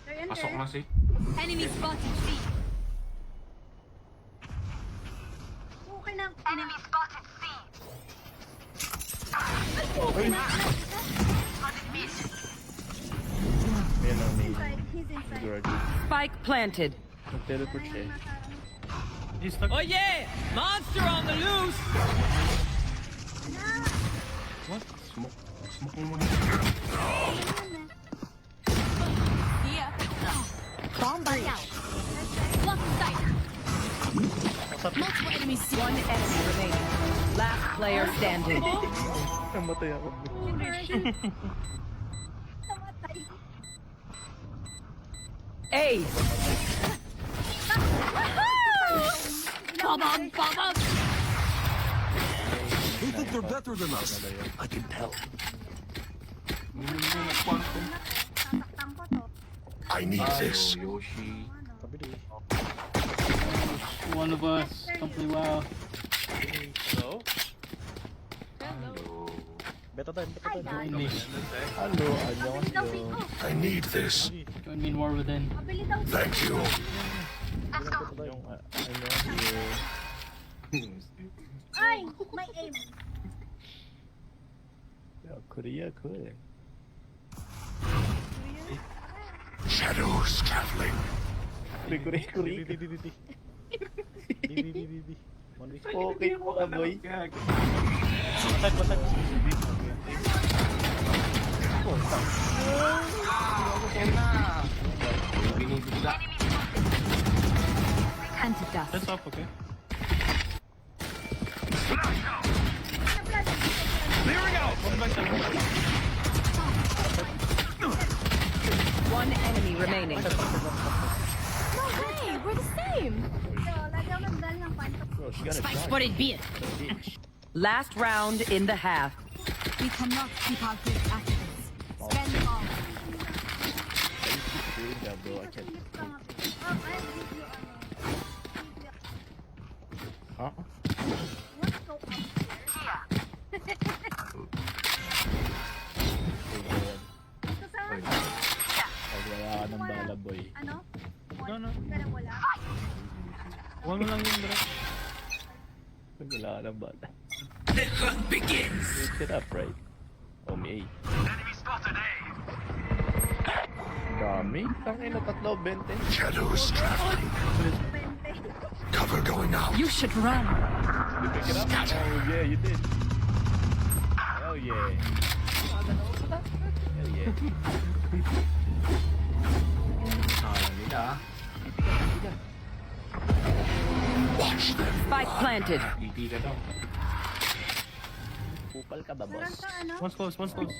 They're in Pasok there. na si. Enemy spotted C. Okay na. Enemy spotted C. Okay na. Yan ang main. He's inside. Guard. Spike planted. Nag-teleport siya eh. He's stuck. Oh yeah! Monster on the loose! What? Smoke. Smoke mo muna. Here. Bomb body out. Blocking sight. Multiple enemies C. One enemy remaining. Last player standing. Namatay ako. Namatay. Ace! Bomb, bomb. They think they're better than us. I can tell. Sasaktan ko to. I need this. Yoshi. Sabi doon. One of us. Don't play well. Hello? Hello. Beta time, beta time. Join me. Hello, Pabili daw 안녕하세요. Pico. I need this. Join me in War Within. Pabili daw Pico. Thank you. Yung, 안녕하세요. Ay! May aim. 야, Korea, cool. Shadows traveling. Korea. Okay po ka, boy. Batak. Binibigla. Antidote. That's off, okay? One enemy remaining. No way, we're the same. So, lagi ako nagdala ng pantok. Bro, she got a Spike shot. spotted B. Last round in the half. We cannot keep our good after this. Spend all. I used to keep doing that, bro. I can't. Silip ka nga, Pico. Oh, I give you Huh? Let's go upstairs. Ito sa Pag wala ka ng bala, boy. ano? No. Pero wala. One mo lang yun, bro. Pag wala ka ng bala. The hunt begins! Wake it up, right? Oh, may dami. Tangin na tatlo, 20. Shadows traveling. 20. Cover going out. You should run. Pick it up. Oh, yeah, you did. Oh, yeah. Hell yeah. Alam nila. Watch them. Spike planted. Titi ka daw. Kupal ka ba, Meron boss? ka ano? One's close, one's close.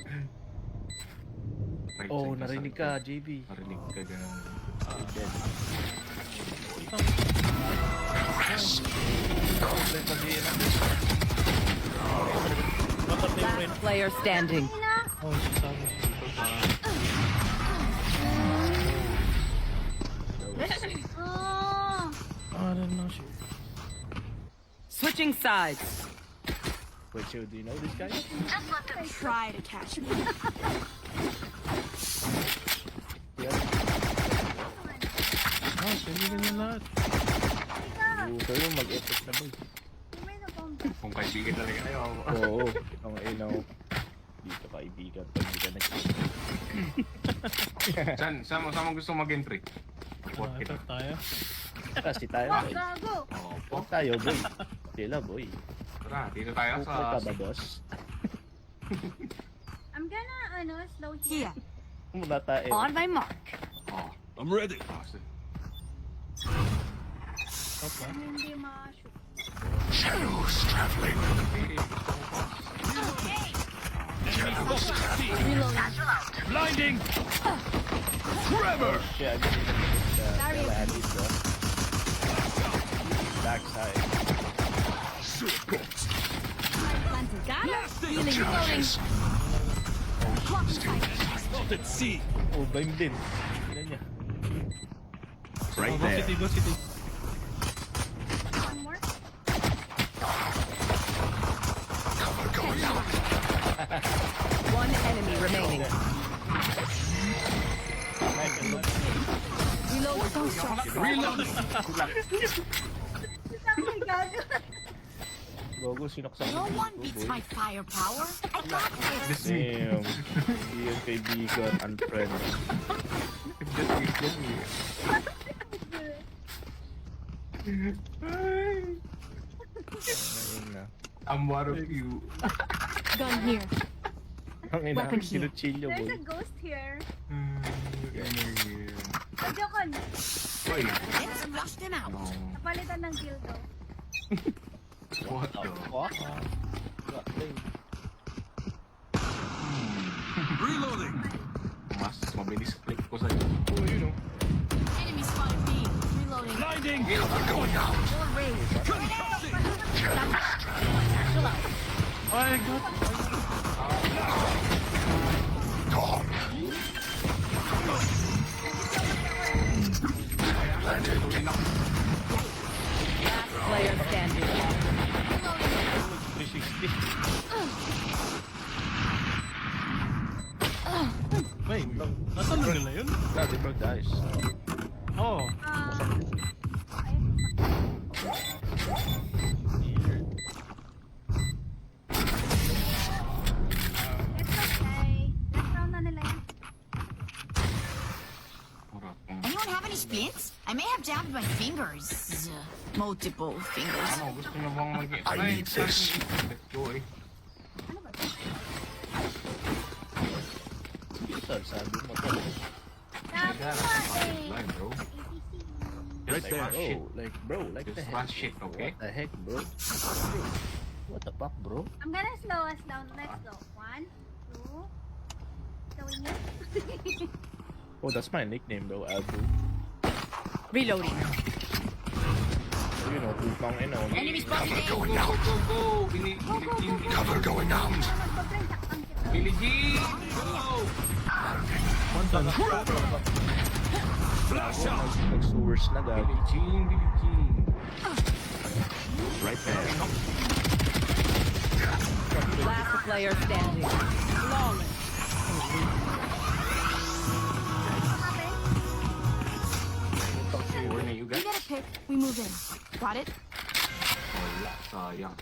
Right Oh, side narinig sa ka, JB. Narinig ka ganun. Dead. Last player standing. Ina! Oh, she's sorry. Oh! Oh, I didn't know she... Switching sides. Wait, so do you know this guy? Try to catch me. Oh, kaibigan niya lahat. Oo, kayo mag-effort na boy. May nabomba. Kung kaibigan talaga kayo. Oo, ang inaw. Dito kaibigan pag hindi ka nag Saan mo gusto mag-entry? Report Ito kita. tayo. Kasi tayo Wag, boy. gago! Opo. Huwag tayo boy. Sila boy. Tara, dito tayo Kupal sa... ka ba boss? I'm gonna, slow here. Here. Muna tayo. On my mark. Oh, I'm ready. Okay. Hindi ma-shoot. Shadows traveling. Blinding. Forever. Kaya ganun sa Atlantis bro. Backside. Planted. Got it. Healing. Reloading. Charges. Blocking sight. Spotted C. Oh, Bime din. Tignan niya. Right Go there. city, go city. One more. Cover going out. One enemy remaining. So strong. Reloading. Sabi gago. Gogo, sinaksak No mo one dito, beats boy. my firepower. I got this. Damn. Hindi yung kaibigan, unfriend. Just me. Ayun na. I'm one of you. Gun here. Ang ina, Weapon here. kinuchilyo, There's boy. a ghost here. Ganyan. Jokon. Uy. Let's flush them out. No. Napalitan ng dildo. What the? Fuck? Grabe. Reloading. Mas mabilis click ko sa'yo. Oh, you know. Enemy spotted B. Reloading. Blinding. Cover going out. Concussing. Ay, God. Gone. Landed. Last player standing. 360. Wait, nasaan na nila yun? Dati bro, guys. Oh, It's okay. Next round na nila yan. Anyone have any splints? I may have jabbed my fingers. Multiple fingers. Ano, gusto niyo bang mag- I need this. Let's go eh. Ano ba? Sabi mo to. Sabi Yeah, ko eh. line, bro. ATC. Right there. Bro, like Just the heck. rush shit, okay? What the heck, bro? What the fuck, bro? I'm gonna slow us down. Let's go. 1, 2. Gawin niyo. Oh, that's my nickname though, Albu. Reloading. You know, upang Enemy spotted A. Going out. Go, go! Billie Jean! Cover going out. Magpa-friend, takpan kita. Billie Jean! Go! one time. Flash out. Nag-sewers na gag. Billie Jean! Billie Jean! Right there. Last player standing. Flawless. Where na you We guys? get a pick. We move in. Got it? Wala, sayang.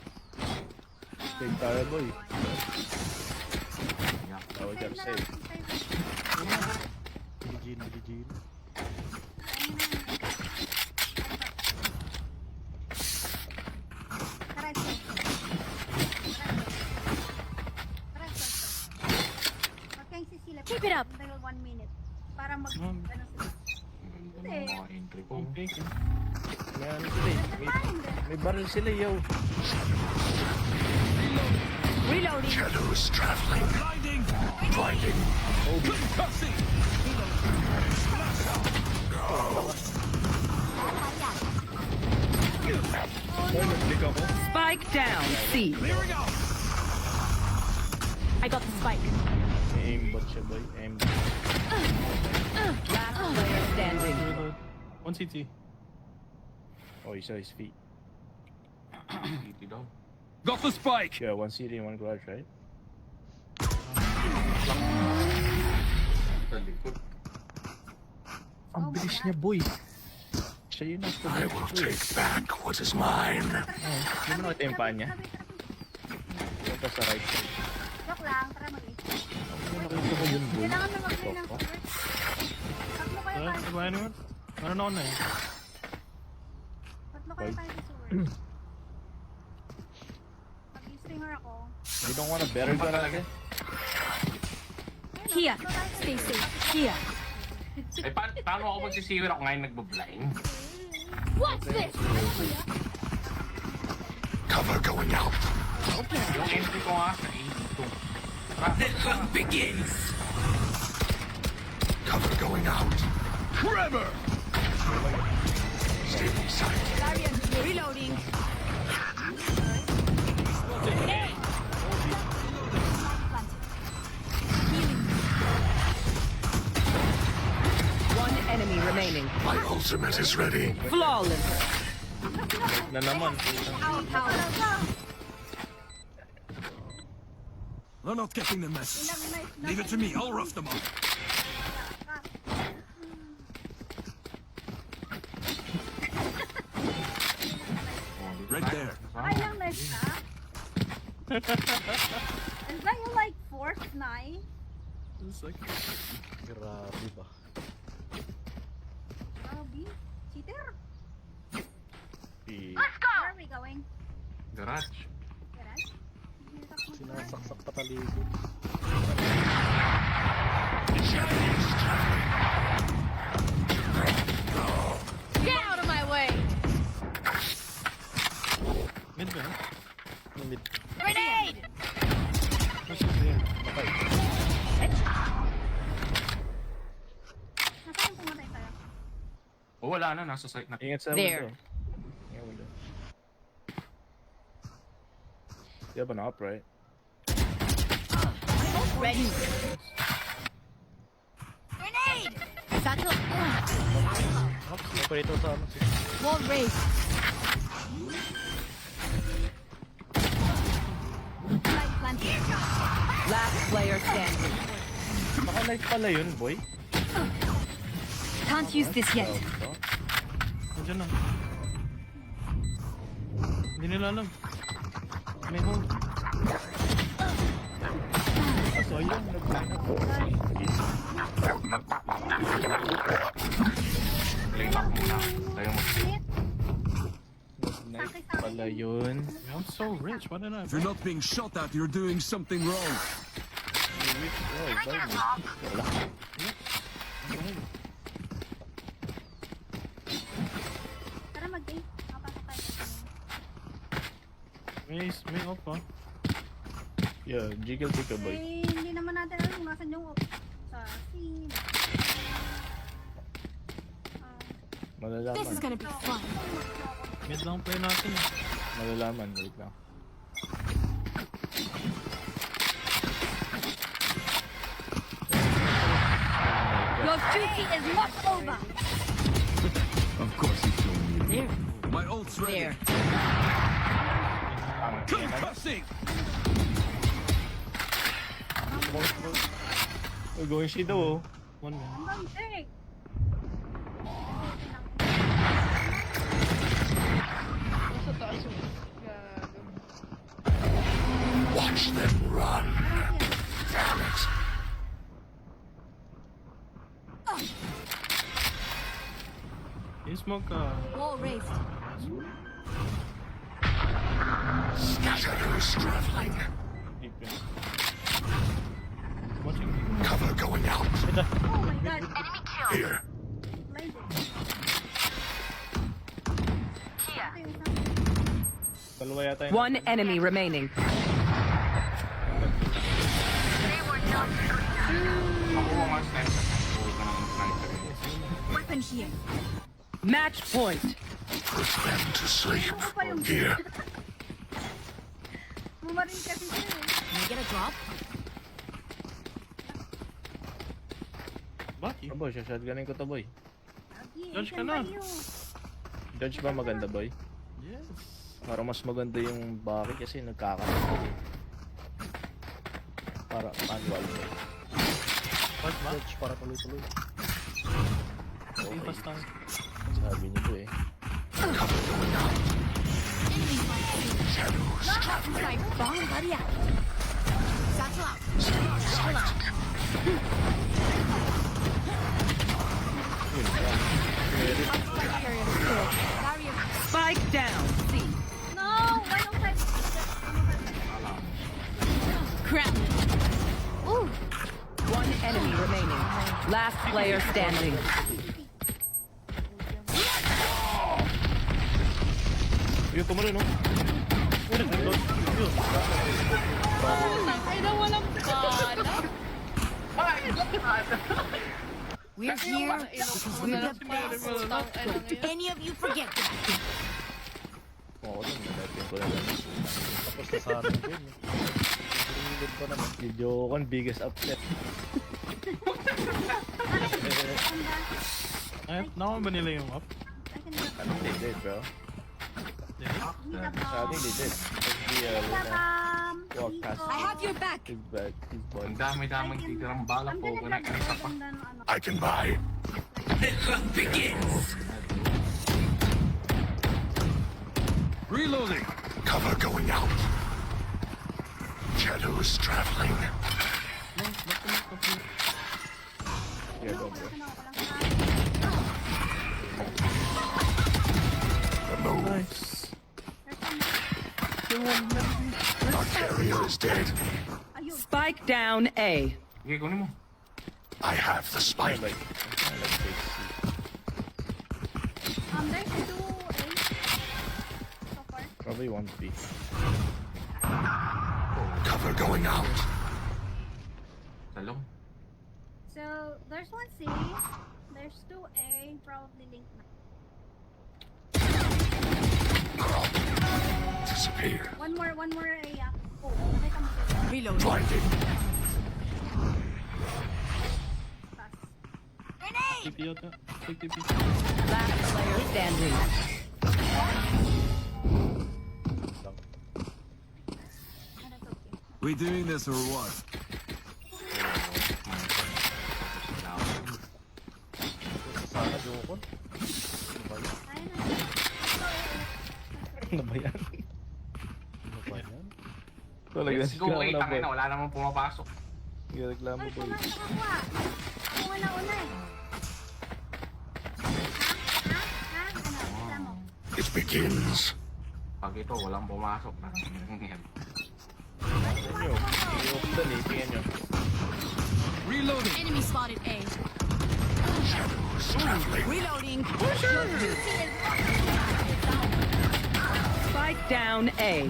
Save tayo, boy. Sayang. Oh, we gotta save. Billie Jean. Keep it up. Dahil 1 minute. Para mag... Ano sila. Ganda ng mga entry ko. Okay. May ano sila eh. May barrel sila, yo. Reloading. Shadows traveling. Blinding. Blinding. Concussing. Nag-click ako. Spike down. C. Clearing out. I got the spike. May aimbot siya, boy. Aimbot. Last player standing. Reload. One CT. Oh, he saw his feet. Dito daw. Got the spike. Yeah, one city and one garage, right? Sa likod. Ang bilis niya, boy. Siya yun ang I will take back what is mine. Hindi mo nakita yung paa niya? Punta sa right side. Joke lang, para mag-isip. Hindi mo nakita ko yun, boy. Kailangan na mag-play ng Fuck, first. Tatlo kayo Wala tayo. ba anyone? Meron ako na eh. Tatlo kayo tayo sa sewer. Mag-stringer ako. You don't want a better gun again? Here. Stay safe. Here. Eh, paano ako magsisiwir ako ngayon nagbablind? What's this? Cover going out. Yung entry ko nga sa A2. The hunt begins. Cover going out. Trevor. Stable sight. Reloading. One enemy remaining. My ultimate is ready. Flawless. Na naman. They're not getting the message. Leave it to me. I'll rough them up. Is that your like fourth night? It's like, Grabe ba? Grabe. Cheater. Si... Where are we going? Garage. Garage? Sinasaksak pa talikod. Get out of my way! mid ba? Mid. Grenade! What's it there? Nasaan yung pumatay tayo? O wala na, nasa site na. Ingat sa There. window. Ingat window. You have an op, right? Ready. Grenade! Satchel. Operator sa ano? Wall raised. Light planted. Last player standing. Naka-light pala yun, boy. Can't use this yet. Nandiyan na. Hindi nila alam. May hold. So, yun, nag-line up. Play back muna. Tayo mo. Nag-night pala yun. I'm so rich. Why did I? If you're not being shot at, you're doing something wrong. Oh, iba yun. Wala. Tara mag-game. Makapasok tayo sa May off pa. Yeah, jiggle pick boy. Eh, hindi naman natin alam kung nasan yung op. Sa scene. Malalaman. This is gonna be fun. Mid lang play natin eh. Malalaman, wait lang. Your duty is not over. Of course he's showing you. My ult's ready. There. Concussing! We're going Shido, oh. One minute. Hanggang take. Watch them run. You smoke Wall raised. Scatter who's traveling. Deep yun. watching. Cover going out. Oh my god. Here. Blinded. Ito yung isang. Dalawa yata yun. One enemy remaining. Makuha nga sniper. Makuha ka ng sniper. Weapon here. Match point. Put them to sleep. Ako pa yung Here. Bumaril kasi siya eh. Can I get a drop? Baki. Oh, boy, shotgunin ko to, boy. Lagi, Dodge ka isan na. tayo. Dodge ba maganda, boy? Yes. Para mas maganda yung baki kasi nagkakaroon. Para manual, boy. What ba? Dodge para tuloy-tuloy. Okay. Okay, Fast time. sabi niyo to eh. Right, bomb buddy out. Satchel out. Satchel out. Yun lang. Barrier. Spike down. C. No! 105. Crap. Ooh. One enemy remaining. Last player standing. Yun, tumarin, no? Yun, yun. We're here because we're the best. Don't any of you forget that. Oo, lang. Nadating ko lang. Tapos na sa amin din. Pinilid ko naman. Video con, biggest upset. Ay, nakuha ba nila yung up? Ano, they did, bro. Sabi, they did. Walk past I have your back. his back, his Ang body. dami-daming titirang bala po. Ganang isa pa. I can buy. Begins. Reloading. Cover going out. Shadows traveling. Yeah, go bro. Nice. Our carrier is dead. Spike down A. Sige, kunin mo. I have the spike. Like, base C. There's 2 A. So far. Probably 1B. Cover going out. Talong. So, there's 1 C. There's 2 A. Probably link na. Disappear. One more A. Yeah. Oh, nakita mo sila. Reload. Blinded. Pass. Grenade! TP yata. Take TP. Last player standing. And that's okay. We doing this or what? Sana Jokon. Ayun na. Ano ba yan? Ano ba yan? Talaga, Let's go, reklamo wait. na Tangin na, boy. wala namang pumapasok. Reklamo Ay, boy. pumasok ako ah. Ako nga nauna eh. Ha? Ano? Isa mo. It begins. Pag ito, walang pumasok. Tingnan nyo. I-open the knee. Tingnan nyo. Reloading. Enemy spotted A. Shadows traveling. Reloading. Spike down A.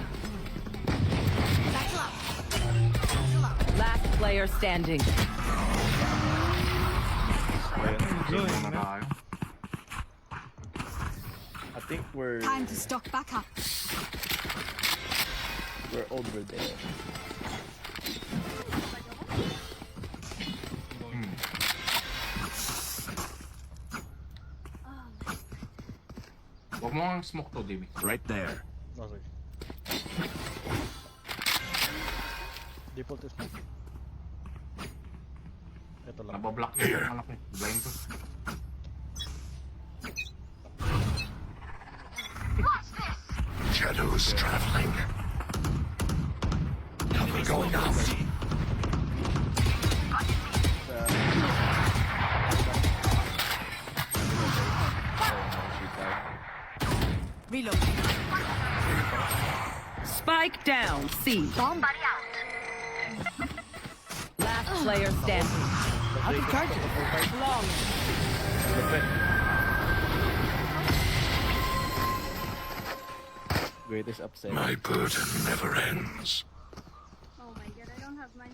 Battle up. Battle up. Last player standing. Enjoy na tayo. I think we're Time to stock back up. over there. Huwag mo ang smoke to, Dibi. Right there. Okay. Default is smoke. Ito lang. Nabablock yun yung malaki. Blind to. Shadows traveling. Cover going out. Reload. Spike down C. Last player standing. Out of charge. Greatest upset. My burden never ends. Oh my god, I don't have money.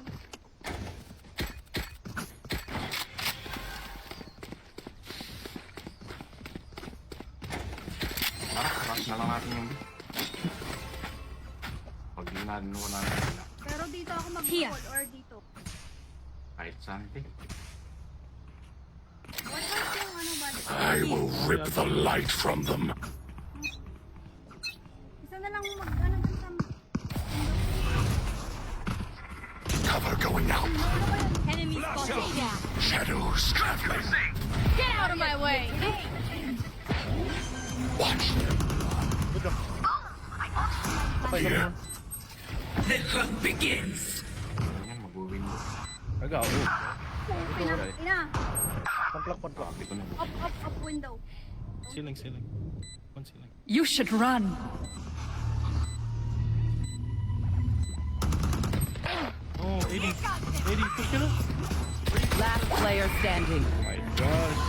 Rush na lang natin yung B. Pag di natin mo na sila. Pero dito ako mag-hold or dito. Kahit saan, eh. What was yung ano ba? I will rip the light from them. Isa na lang mag-ano dun sa... Cover going out. Enemy spotted. Yeah. Shadows traveling. Get out of my way! Watch them. Here. Ganyan, mag-window. Aga, oh. Ina! Pamplak. Sabi ko na. Up window. Ceiling. One ceiling. You should run. Oh, 80. 80. Push it up. Last player standing. My gosh.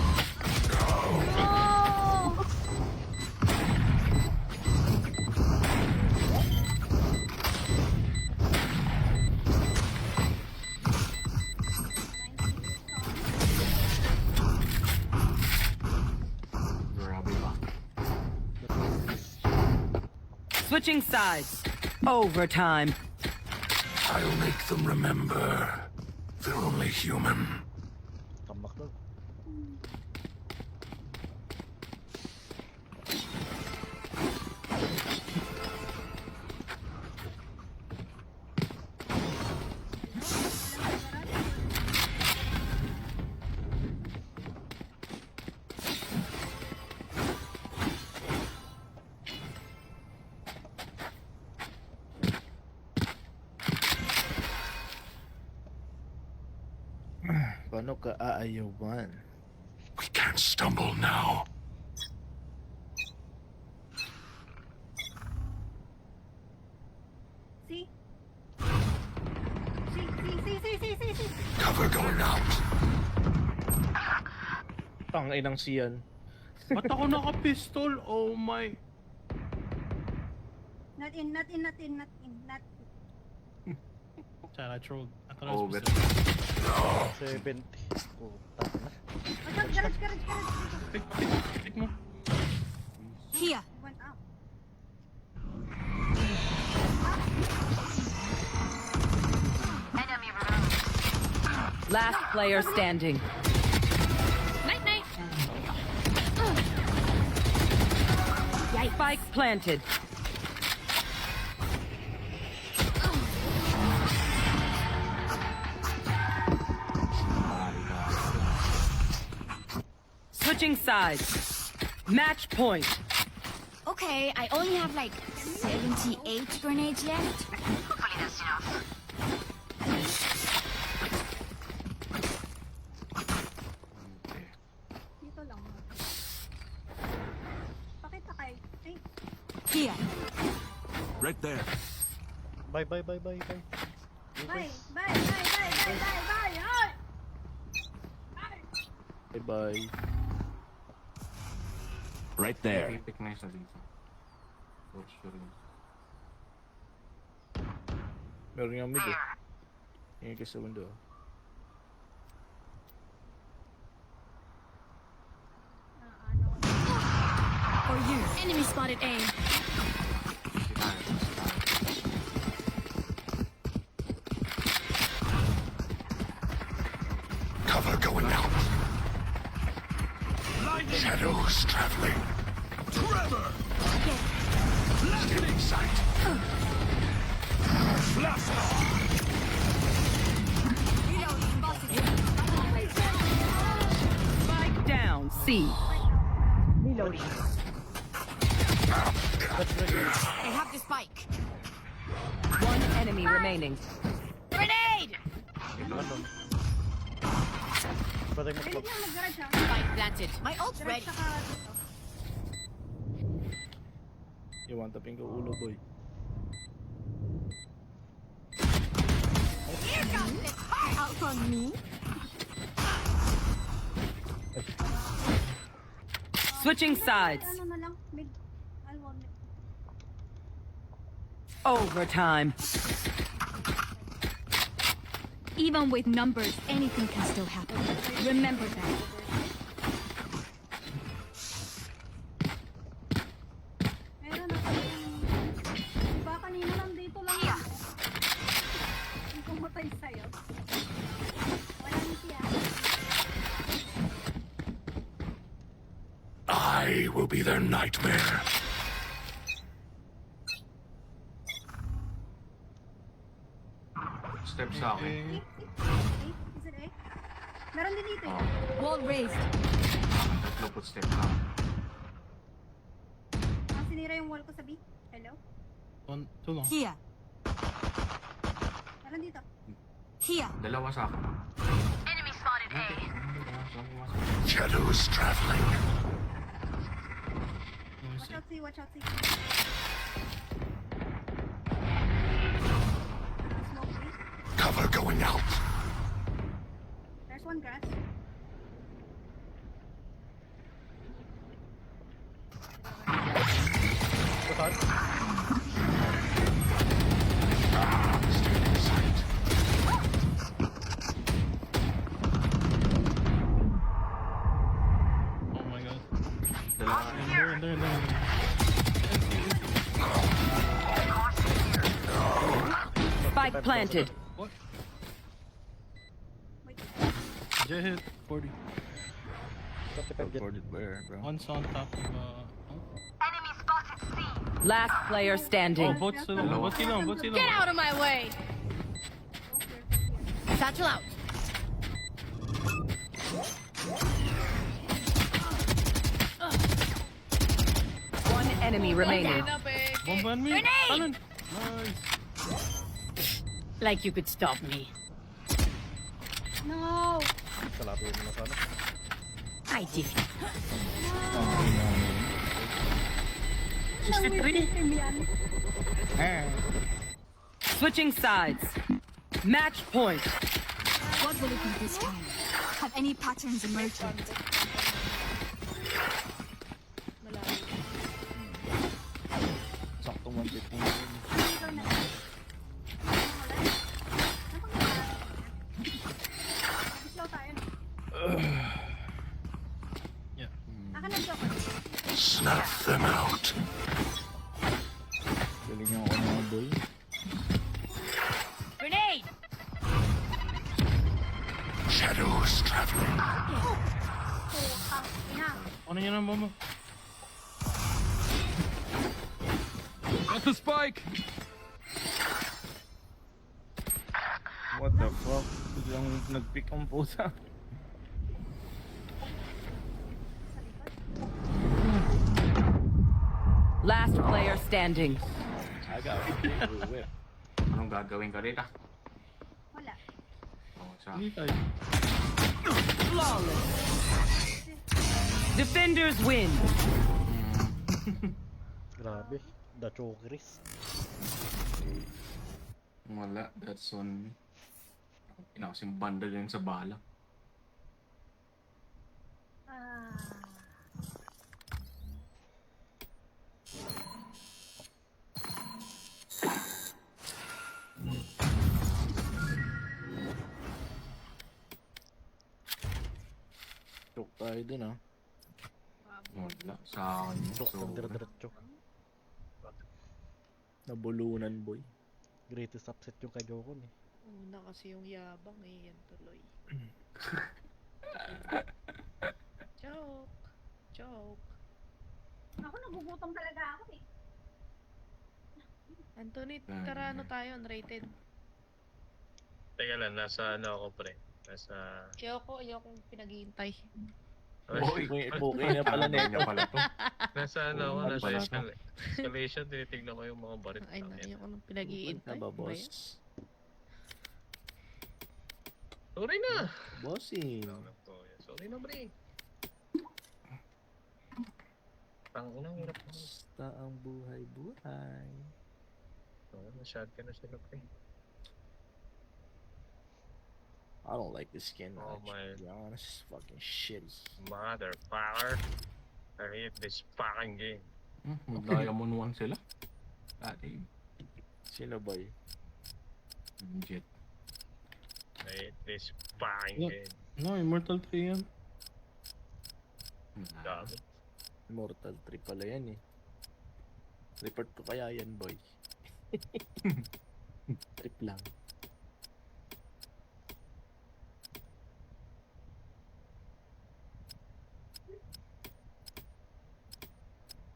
Oh! Grabe ba? Switching sides. Overtime. I'll make them remember. They're only human. Tambak daw. Paano ka aayawan? We can't stumble now. See? See. Cover going out. Tang inang siyan. Ba't ako naka-pistol? Oh my. Not in. Chad, I trolled. I thought I Oh, was bet. supposed 70. Puta na. Garage. to pick mo. Here. Went out. Last player standing. Night. Spike planted. Switching sides. Match point. Okay, I only have like 78 grenades left. Hopefully that's enough. Dito lang. Pakita kay. Ay, Here. Right there. Bye. bye. Ay! Bye. Right there. Pick na isa dito. For sure. Meron yung mid eh. Yung kasi sa window. Ano? For you. Enemy spotted A. Cover going out. Shadows traveling. Trevor! Getting sight. Blast off! Spike down. C. I have the spike. One enemy remaining. Grenade! Pwede mo Pwede lang mag-garage ha. Spike planted. My ult's Garage ready. saka dito. Iwan tapin ko ulo boy. Here comes the out on me. Switching sides. Ano na lang? Mid. Alwan. Overtime. Even with numbers, anything can still happen. Remember that. Meron ako yung... Diba kanina nandito lang ako. Yung pumatay sa'yo. Walang siya. I will be their nightmare. Step sa akin. Is it A? Meron din dito eh. Wall raised. Tatlo footstep na. Ang sinira yung wall ko sa B. Hello? Too long. Here. Meron dito. Here. Dalawa sa akin. Enemy spotted A. Shadows traveling. Watch out, see. Smoke B. Cover going out. There's one grass. Stealing sight. Oh my god. Dalawa. There. Spike planted. What? Wait. Jet hit 40. Recorded where, bro? One's on top of Last player Oh, standing. both sila. Both sila. Get out of my way! Satchel out. One enemy remaining. Bomban me. Grenade! Talon. Nice. Like you could stop me. No! Kalapin mo na sana. I defeat. Switching sides. Match point. What will it be this time? Have any patterns emerged? Sakto 115 yun. Ikaw na. Slow tayo. Yeah. Akin na joke. Snuff them out. Galing ako mga boy. Grenade! Shadows traveling. Ina. Ano yun ang bomba? Got the spike. What the fuck? Biglang nag-pick ang pusa. Last player standing. Aga, whip. Anong gagawin ka rito? Wala. Oh, sa... Hindi tayo. Flawless. Defenders win. Grabe. The chokeris. Wala, that's on... Inakasing bundle yun sa bala. Ah. Choke tayo dun ah. Wala, sa akin. Choke So, ng dire-diretso. Nabulunan boy. Greatest upset yung kay Jokon eh. Una kasi yung yabang eh, yan tuloy. Joke. Joke. Ako nagugutom talaga ako eh. Anthony, tara ano tayo, unrated. Teka lang, nasa ano ako pre? Nasa... Ayokong pinag-iintay. Boy, Okay na pala Tama nito. na pala to. Nasa ano ako, Ano nasa pala to? escalation, tinitignan ko yung mga barit Ay na, namin. ayoko nang pinag-iintay. Ano ba Ano ba yan? boss? Sorry na! Bossing. Sorry na pre. Tangunang hirap na. Basta ang buhay-buhay. Masyad ka na sila pre. I don't like this skin. Oh actually, my- to be honest, fucking shitty. Motherfucker. I hate this fucking game. Mag-diamond 1 sila. Dati, Sino boy? Jet. I hate this fucking Yeah. game. No, Immortal 3 yan. Dami. Mortal 3 pala yan eh. Report ko kaya yan boy. Trip lang.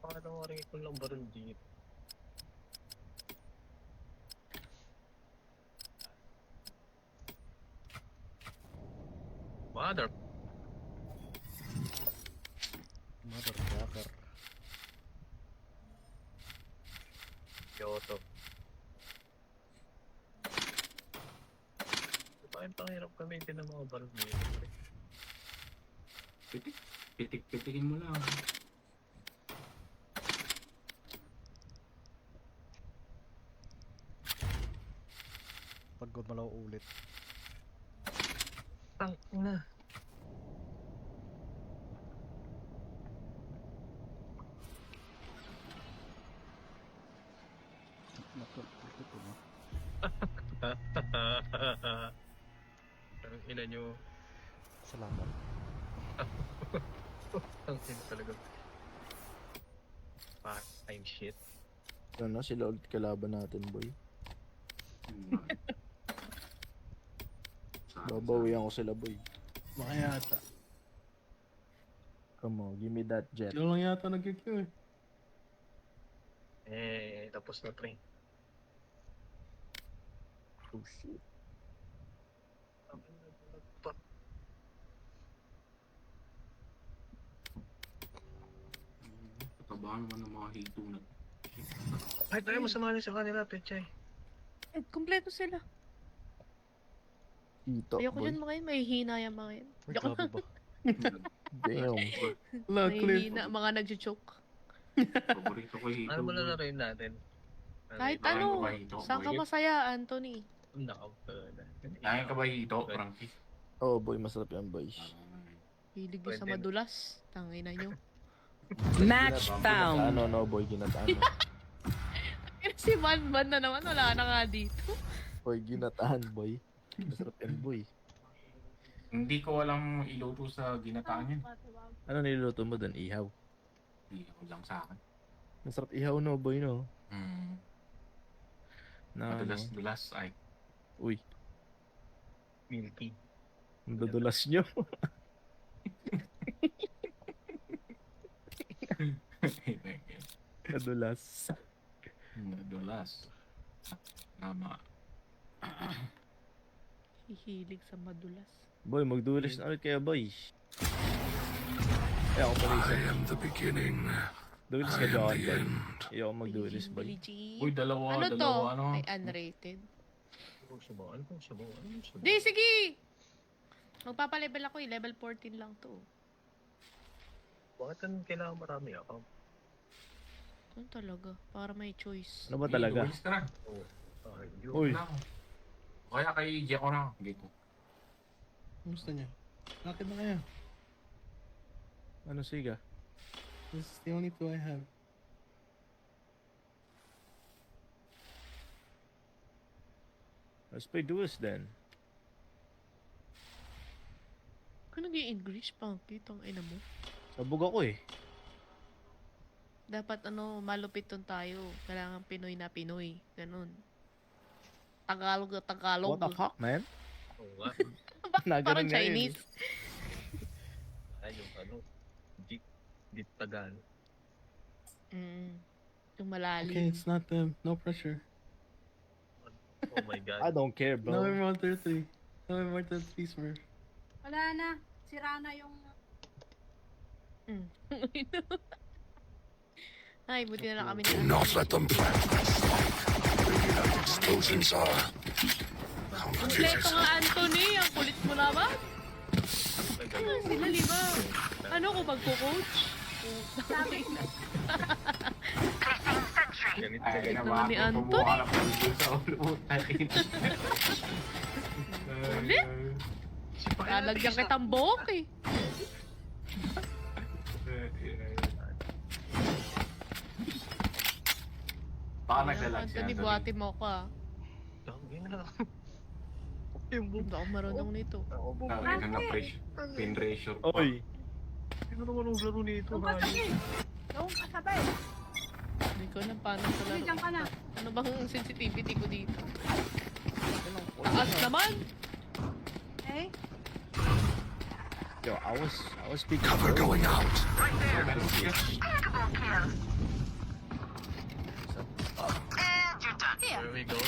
Bakit ang oring ko lang baril dito? Mother... Motherfucker. Kyoto. Bakit pangirap gamitin ng mga baril dito pre? Pitik-pitikin mo lang. Pag gumalaw ulit. Tang na. Ang ina nyo. Salamat. Ang ina talaga. Part-time shit. Ano sila ulit kalaban natin boy. Babawian ko sila boy. Baka yata. Come on, give me that jet. Sila lang yata nag-Q eh. Tapos na train. Oh shit. Patabahan naman ng mga hito na. Ay, tayo masama sa kanila, Pechay. Kompleto sila. Ito, Ayoko boy. dyan mga yun, may hina yan mga yun. Ay, Joke grabe lang. ba? Damn. Wala, May clip. hina, mga nagchuchoke. Paborito ko hito. Ano mo na rin natin? Kahit Bakit ano, ba hito, saan ka boy? masaya, Anthony? Kaya ka ba hito, Frankie? Oh, boy, masarap yan, boy. Hilig din sa Pwede. madulas. Tangina nyo. Match found. Ano, no, boy, ginataan. Si Man na naman, wala na nga dito. Boy, ginataan, boy. Masarap yan, boy. Hindi ko alam iluto sa ginataan yan. Ano niluluto mo doon? Ihaw. Hindi ko lang sa akin. Masarap ihaw, no, boy, no? Na, ano? Madulas-dulas ay. Uy, Milky. ang dudulas nyo. Nadulas. Madulas. Tama. Hihilig sa madulas. Boy, magdulis na ulit kayo, boy. Eh, ako pala isa. I am the beginning. Dulis ka I am dyan, the boy. end. Ayaw magdulis, boy. Billie Jean. Uy, dalawa, Ano to? dalawa, ano? Ay, unrated. Ano subo? Ano subo? Ano subo? Di, sige! Magpapalevel ako eh. Level 14 lang to. Bakit anong kailangan marami ako? Ano talaga? Para may choice. Ano ba talaga? Luis ka na. Okay, yun. Uy, Na ako. O kaya kay Jeko na. Gito. Gusto niya. Bakit na kaya? ano siga? This is the only two I have. Let's play duels then. Kung nag-i-English, Punky, tang ina mo. Sabog ako eh. Dapat malupit ton tayo. Kailangan Pinoy na Pinoy. Ganun. Tagalog na Tagalog. What the fuck, man? Oo nga. Parang Naganon nga yun Chinese. Ay, yung ano. Dit Tagal. Yung malalim. Okay, it's not them. No pressure. Oh my God. I don't care, No bro. Immortal 3. No Immortal 3 Smurf. Wala na. Sira na yung... Ay, buti na lang kami Do ni not let them plant that spike. Maybe that explosions are Kompleto complicated. nga, Anthony. Ang kulit mo naman. Sila lima. Ano ko magko-coach? Ganito Ay, ganito. naman ni Anton. Kumuha ka lang po sa ulo. Ulit? Lalagyan kitang buhok eh. Baka naglalag siya. Anthony, buhati mo ako ah. Tangin na. Yung boom. Hindi ako marunong nito. Naglalag na pressure. Pin ratio. Oy, Ano naman ang laro nito? Doon ka sabi. Doon ka sabi. Hindi ko alam paano sa Sige, laro. dyan ka na. Ano bang sensitivity ko dito? Taas naman! Okay? yo, I was speaking. Cover going out. Here we go.